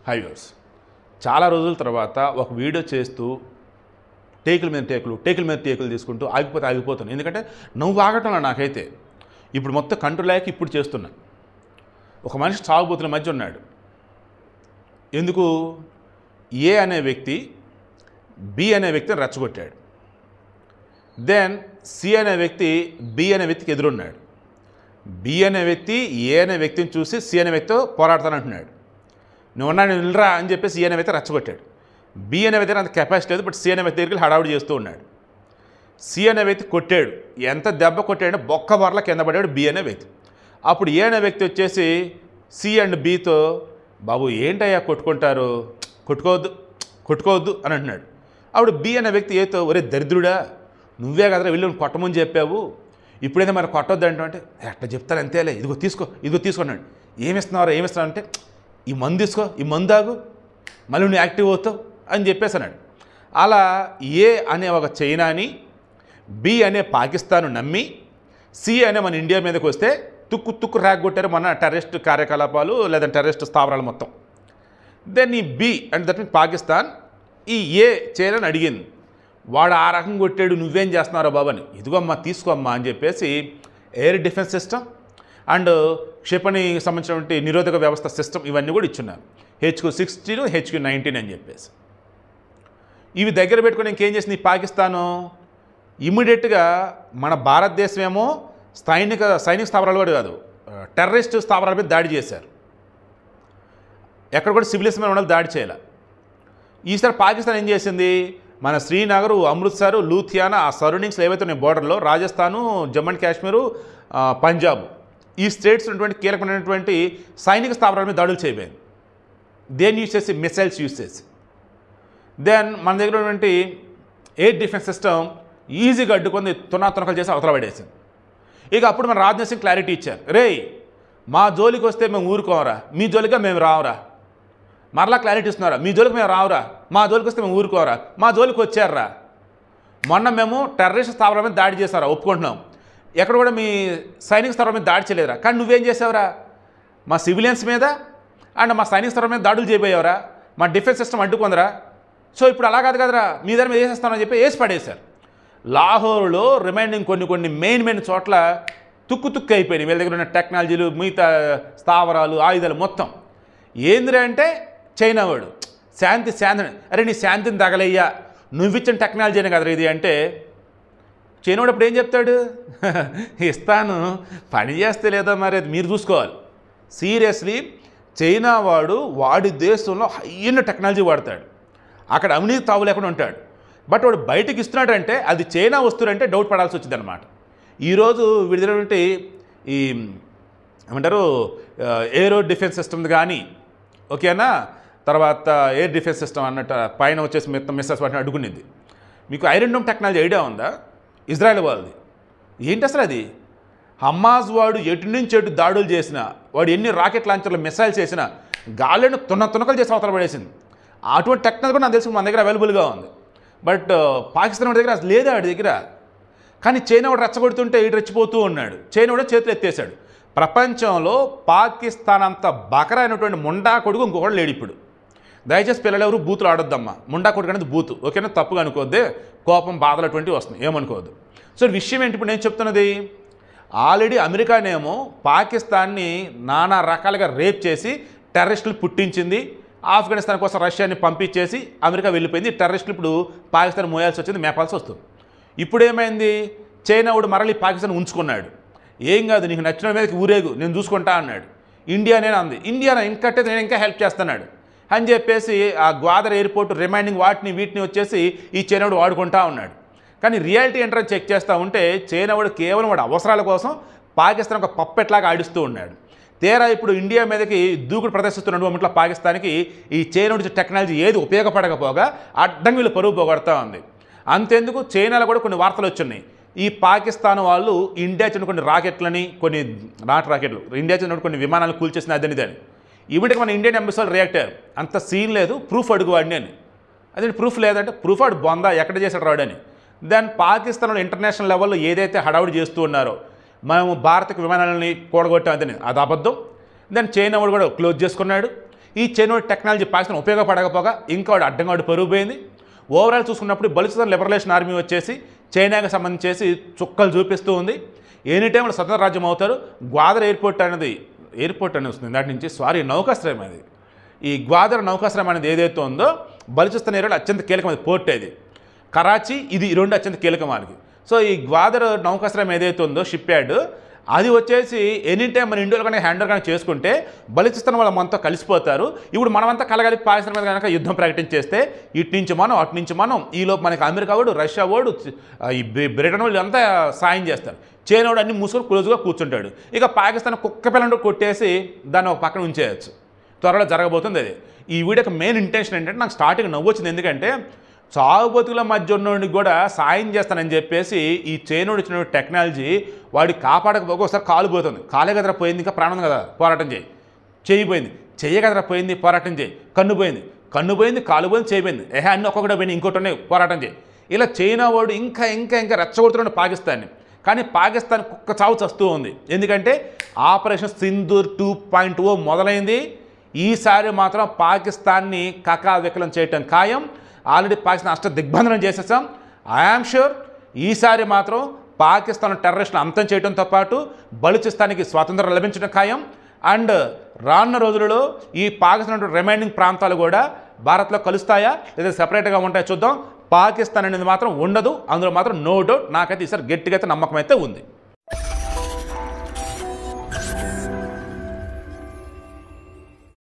Highways చాలా రోజుల తర్వాత ఒక వీడియో చేస్తూ టేకుల మీద టేకులు తీసుకుంటూ ఆగిపోతాను. ఎందుకంటే నువ్వు ఆగటంలో నాకైతే ఇప్పుడు మొత్తం కంట్రోల్ అయ్యాక ఇప్పుడు చేస్తున్నా. ఒక మనిషి సాగుబోతుల మధ్య ఉన్నాడు. ఎందుకు? ఏ అనే వ్యక్తి బి అనే వ్యక్తిని రెచ్చగొట్టాడు. దెన్ సి అనే వ్యక్తి బి అనే వ్యక్తికి ఎదురున్నాడు. బి అనే వ్యక్తి ఏ అనే వ్యక్తిని చూసి సి అనే వ్యక్తితో పోరాడతానంటున్నాడు. నువ్వున్నా నేను నిలరా అని చెప్పేసి సి అనే వ్యక్తి రెచ్చగొట్టాడు. బి అనే వ్యక్తి అంత కెపాసిటీ లేదు, బట్ సి అనే వ్యక్తి దగ్గరికి హడావుడి చేస్తూ ఉన్నాడు. సి అనే వ్యక్తి కొట్టాడు. ఎంత దెబ్బ కొట్టాడంటే బొక్క బొరల కింద పడాడు బి అనే వ్యక్తి. అప్పుడు ఏ అనే వ్యక్తి వచ్చేసి సి అండ్ బితో, బాబు ఏంటయ్యా కొట్టుకుంటారు, కొట్టుకోవద్దు అని అంటున్నాడు. అప్పుడు బి అనే వ్యక్తి ఏతో, ఒరే దరిద్రుడా, నువ్వే కదరా వెళ్ళి కొట్టమని చెప్పావు, ఇప్పుడైతే మరి కొట్టొద్దు అంటే ఎట్లా చెప్తాను అంతేలే, ఇదిగో తీసుకున్నాడు. ఏమిస్తున్నావు అంటే ఈ మందు తీసుకో, ఈ మందు ఆగు, మళ్ళీ నువ్వు యాక్టివ్ అవుతావు అని చెప్పేసి అన్నాడు. అలా ఏ అనే ఒక చైనాని, బి అనే పాకిస్తాన్ నమ్మి, సి అనే మన ఇండియా మీదకి వస్తే తుక్కు రేగొట్టారు మన టెర్రరిస్ట్ కార్యకలాపాలు లేదా టెర్రరిస్ట్ స్థావరాలు మొత్తం. దెన్ ఈ బి అంటే దట్ మీన్స్ పాకిస్తాన్ ఈ ఏ చైనాని అడిగింది. వాడు ఆ రకం కొట్టాడు, నువ్వేం చేస్తున్నారో బాబని, ఇదిగోమ్మా తీసుకోమ్మా అని చెప్పేసి ఎయిర్ డిఫెన్స్ సిస్టమ్ అండ్ క్షిపణికి సంబంధించినటువంటి నిరోధక వ్యవస్థ సిస్టమ్ ఇవన్నీ కూడా ఇచ్చున్నారు. HQ-60, HQ-19 అని చెప్పేసి ఇవి దగ్గర పెట్టుకుని ఇంకేం చేసింది ఈ పాకిస్తాను, ఇమ్మీడియట్గా మన భారతదేశం ఏమో సైనిక స్థావరాలు కూడా కాదు, టెర్రరిస్ట్ స్థావరాల మీద దాడి చేశారు. ఎక్కడ కూడా సివిలియన్స్ మీద ఉండాలి, దాడి చేయాలి. ఈసారి పాకిస్తాన్ ఏం చేసింది, మన శ్రీనగర్, అమృత్సర్, లూథియానా ఆ సరౌండింగ్స్లో ఏవైతే ఉన్నాయి బోర్డర్లో, రాజస్థాను, జమ్మూ అండ్ కాశ్మీరు, పంజాబ్ ఈ స్టేట్స్ ఉన్నటువంటి కీలకమైనటువంటి సైనిక స్థావరాల మీద దాడులు చేయబోయింది. దేన్ని యూజ్ చేసి, మిసైల్స్ యూజ్ చేసి. దెన్ మన దగ్గర ఉన్నటువంటి ఎయిర్ డిఫెన్స్ సిస్టమ్ ఈజీగా అడ్డుకొని తునకలు చేసి అవతల పడేసింది. ఇక అప్పుడు మన రాజ్నాథ్ సింగ్ క్లారిటీ ఇచ్చారు, రేయ్ మా జోలికి వస్తే మేము ఊరుకోమరా, మీ జోలిగా మేము రావురా. మరలా క్లారిటీ ఇస్తున్నారా, మీ జోలికి మేము రావురా, మా జోలికి వస్తే మేము ఊరుకోరా, మా జోలికి వచ్చారా. మొన్న మేము టెర్రరిస్ట్ స్థావరాల మీద దాడి చేశారా, ఒప్పుకుంటున్నాం. ఎక్కడ కూడా మీ సైనిక స్థావరాల మీద దాడి చేయలేదురా, కానీ నువ్వేం చేసావురా, మా సివిలియన్స్ మీద అండ్ మా సైనిక స్థావరాల మీద దాడులు చేయబోయావురా, మా డిఫెన్స్ సిస్టమ్ అడ్డుకుందరా. సో ఇప్పుడు అలా కాదు కదరా, మీ దగ్గర మీద వేసేస్తామని చెప్పి వేసి పడేశారు. లాహోర్లో రిమైనింగ్ కొన్ని మెయిన్ చోట్ల తుక్కు అయిపోయినాయి వీళ్ళ దగ్గర ఉన్న టెక్నాలజీలు, మిగతా స్థావరాలు, ఆయుధాలు మొత్తం. ఏందిరా అంటే చైనా వాడు శాంతి, అరే నీ శాంతిని తగలయ్యా, నువ్విచ్చిన టెక్నాలజీనే కదరా ఇది అంటే, చైనా వాడు అప్పుడు ఏం చెప్తాడు, ఇస్తాను పని చేస్తే లేదో మరి అది మీరు చూసుకోవాలి. సీరియస్లీ చైనా వాడి దేశంలో హైయెండ్ టెక్నాలజీ వాడతాడు, అక్కడ అవినీతి తావు లేకుండా ఉంటాడు. బట్ వాడు బయటకు ఇస్తున్నాడంటే అది చైనా వస్తువులంటే డౌట్ పడాల్సి వచ్చింది అనమాట. ఈరోజు విడుదలైనటువంటి ఈ ఏమంటారు ఏరో డిఫెన్స్ సిస్టమ్ కానీ ఓకేనా, తర్వాత ఎయిర్ డిఫెన్స్ సిస్టమ్ అన్నట్టు పైన వచ్చేసి మిస్సైల్స్ వాటిని అడ్డుకునేది. మీకు ఐరన్ డోమ్ టెక్నాలజీ ఐడియా ఉందా? ఇజ్రాయెల్ వాళ్ళది. ఏంటి అసలు అది? హమాజ్ వాడు ఎటు నుంచి ఎటు దాడులు చేసినా, వాడు ఎన్ని రాకెట్ లాంచర్లు మిసైల్స్ చేసినా గాలిని తునకలు చేసి అవతల పడేసింది. అటువంటి టెక్నాలజీ కూడా నాకు తెలిసి మన దగ్గర అవైలబుల్గా ఉంది. బట్ పాకిస్తాన్ వాడి దగ్గర అసలు లేదా వాడి దగ్గర. కానీ చైనా వాడు రెచ్చగొడుతుంటే ఇటు రెచ్చిపోతూ ఉన్నాడు. చైనా వాడు చేతులు ఎత్తేసాడు. ప్రపంచంలో పాకిస్తాన్ అంత బకరా అయినటువంటి ముండా కొడుకు ఇంకొకటి లేడు ఇప్పుడు. దయచేసి పిల్లలు ఎవరు బూతులు ఆడొద్దమ్మా. ముండా కొడుకు అనేది బూతు, ఓకేనా? తప్పుగా అనుకోవద్దే, కోపం బాధలు అటువంటివి వస్తున్నాయి, ఏమనుకోవద్దు. సో విషయం ఏంటి ఇప్పుడు నేను చెప్తున్నది, ఆల్రెడీ అమెరికానేమో పాకిస్తాన్ని నానా రకాలుగా రేప్ చేసి టెర్రరిస్టులు పుట్టించింది. ఆఫ్ఘనిస్తాన్ కోసం రష్యాని పంపించేసి అమెరికా వెళ్ళిపోయింది. టెర్రరిస్టులు ఇప్పుడు పాకిస్తాన్ మోయాల్సి వచ్చింది, మేపాల్సి వస్తుంది. ఇప్పుడు ఏమైంది, చైనా వాడు మరలి పాకిస్తాన్ ఉంచుకున్నాడు. ఏం కాదు, నీకు నచ్చిన మీదకి ఊరేగు, నేను చూసుకుంటా అన్నాడు. ఇండియానే అంది, ఇండియానా ఇంకట్టే నేను ఇంకా హెల్ప్ చేస్తున్నాడు అని చెప్పేసి ఆ గ్వాదర్ ఎయిర్పోర్ట్ రిమైనింగ్ వీటిని వచ్చేసి ఈ చైనా వాడు వాడుకుంటా ఉన్నాడు. కానీ రియాలిటీ ఏంటని చెక్ చేస్తూ ఉంటే చైనా వాడు కేవలం వాడు అవసరాల కోసం పాకిస్తాన్ ఒక పప్పెట్లాగా ఆడిస్తూ ఉన్నాడు. తీరా ఇప్పుడు ఇండియా మీదకి దూకుడు ప్రదర్శిస్తున్న మొమెంట్లో పాకిస్తాన్కి ఈ చైనా నుంచి టెక్నాలజీ ఏది ఉపయోగపడకపోగా అడ్డంగా వీళ్ళు పరుగు పోగొడతా ఉంది. అంతెందుకు, చైనాలో కూడా కొన్ని వార్తలు వచ్చినాయి. ఈ పాకిస్తాన్ వాళ్ళు ఇండియా చెందిన కొన్ని రాకెట్లని, కొన్ని రాకెట్లు ఇండియా చెందిన కొన్ని విమానాలు కూల్చేసిన అదని ఇవిటికి మన ఇండియన్ ఎంబసీలు రియాక్ట్ అయ్యారు. అంత సీన్ లేదు, ప్రూఫ్ అడుగు వాడిని అని. అదే ప్రూఫ్ లేదంటే ప్రూఫ్ వాడు బొందా, ఎక్కడ చేశాడు రాడని. దెన్ పాకిస్తాన్లో ఇంటర్నేషనల్ లెవెల్లో ఏదైతే హడావుడి చేస్తూ ఉన్నారో, మేము భారతకు విమానాలని కూడగొట్టాం అదని, అది అబద్ధం. దెన్ చైనా వాడు కూడా క్లోజ్ చేసుకున్నాడు. ఈ చైనా టెక్నాలజీ పాకిస్తాన్ ఉపయోగపడకపోగా ఇంకా వాడు అడ్డంగా వాడు పెరిగిపోయింది. ఓవరాల్ చూసుకున్నప్పుడు బలూచిస్తాన్ లిబరేషన్ ఆర్మీ వచ్చేసి చైనాకి సంబంధించేసి చుక్కలు చూపిస్తూ ఉంది. ఎనీ టైంలో స్వతంత్ర రాజ్యం అవుతారు. గ్వాదర్ ఎయిర్పోర్ట్ అనేది వస్తుంది దాటి నుంచి నౌకాశ్రయం అది. ఈ గ్వాదర్ నౌకాశ్రయం అనేది ఏదైతే ఉందో బలూచిస్తాన్ ఏరియాలో అత్యంత కీలకమైనది పోర్ట్ అది. కరాచీ ఇది రెండు అత్యంత కీలకమానికి. సో ఈ గ్వాదర్ నౌకాశ్రయం ఏదైతే ఉందో షిప్ యార్డ్ అది వచ్చేసి ఎనీ టైం మన ఇండియాలో కానీ హ్యాండర్ కానీ చేసుకుంటే బలూచిస్తాన్ వాళ్ళు మనతో కలిసిపోతారు. ఇప్పుడు మనమంతా కలగలిపి పాకిస్తాన్ మీద కనుక యుద్ధం ప్రకటించేస్తే ఇటు నుంచి మనం అటు నుంచి మనం ఈలోపు మనకి అమెరికా వాడు రష్యా వాడు ఈ బ్రిటన్ వాళ్ళు అంతా సాయం చేస్తారు. చైనా వాడు అన్ని మూసుకొని క్లోజ్గా కూర్చుంటాడు. ఇక పాకిస్తాన్ కుక్క పిల్లంటూ కొట్టేసి దాన్ని ఒక పక్కన ఉంచేయచ్చు. త్వరలో జరగబోతుంది అది. ఈ వీడియోకి మెయిన్ ఇంటెన్షన్ ఏంటంటే నాకు స్టార్టింగ్ నవ్వొచ్చింది. ఎందుకంటే చావు బతుకుల మధ్య ఉన్నోడికి కూడా సాయం చేస్తానని చెప్పేసి ఈ చైనోడు ఇచ్చిన టెక్నాలజీ వాడికి కాపాడకపోతే ఒకసారి కాలు పోతుంది. కాలే కదరా పోయింది, ఇంకా ప్రాణం కదా పోరాటం చేయి. చెయ్యి పోయింది, చెయ్యి కదరా పోయింది, పోరాటం చేయి. కన్ను పోయింది, కాలు పోయింది, చేయి పోయింది, అన్నీ ఒక్కొక్కటి పోయింది, ఇంకోటి ఉన్నాయి, పోరాటం చేయి. ఇలా చైనా వాడు ఇంకా ఇంకా ఇంకా రెచ్చగొడుతున్నాడు పాకిస్తాన్ని. కానీ పాకిస్తాన్ కుక్క చావు చస్తూ ఉంది. ఎందుకంటే ఆపరేషన్ సింధూర్ 2.0 మొదలైంది. ఈసారి మాత్రం పాకిస్తాన్ని కకావికలం చేయటం ఖాయం. ఆల్రెడీ పాకిస్తాన్ అష్ట దిగ్బంధనం చేసేసాం. ఐఆమ్ షూర్ ఈసారి మాత్రం పాకిస్తాన్ టెర్రరిస్టులు అంతం చేయడంతో పాటు బలూచిస్తాన్కి స్వాతంత్రం లభించడం ఖాయం. అండ్ రానున్న రోజులలో ఈ పాకిస్తాన్ రిమైనింగ్ ప్రాంతాలు కూడా భారత్లో కలుస్తాయా లేదా సెపరేట్గా ఉంటాయో చూద్దాం. పాకిస్తాన్ అనేది మాత్రం ఉండదు, అందులో మాత్రం నో డౌట్. నాకైతే ఈసారి గట్టిగా అయితే నమ్మకం అయితే ఉంది.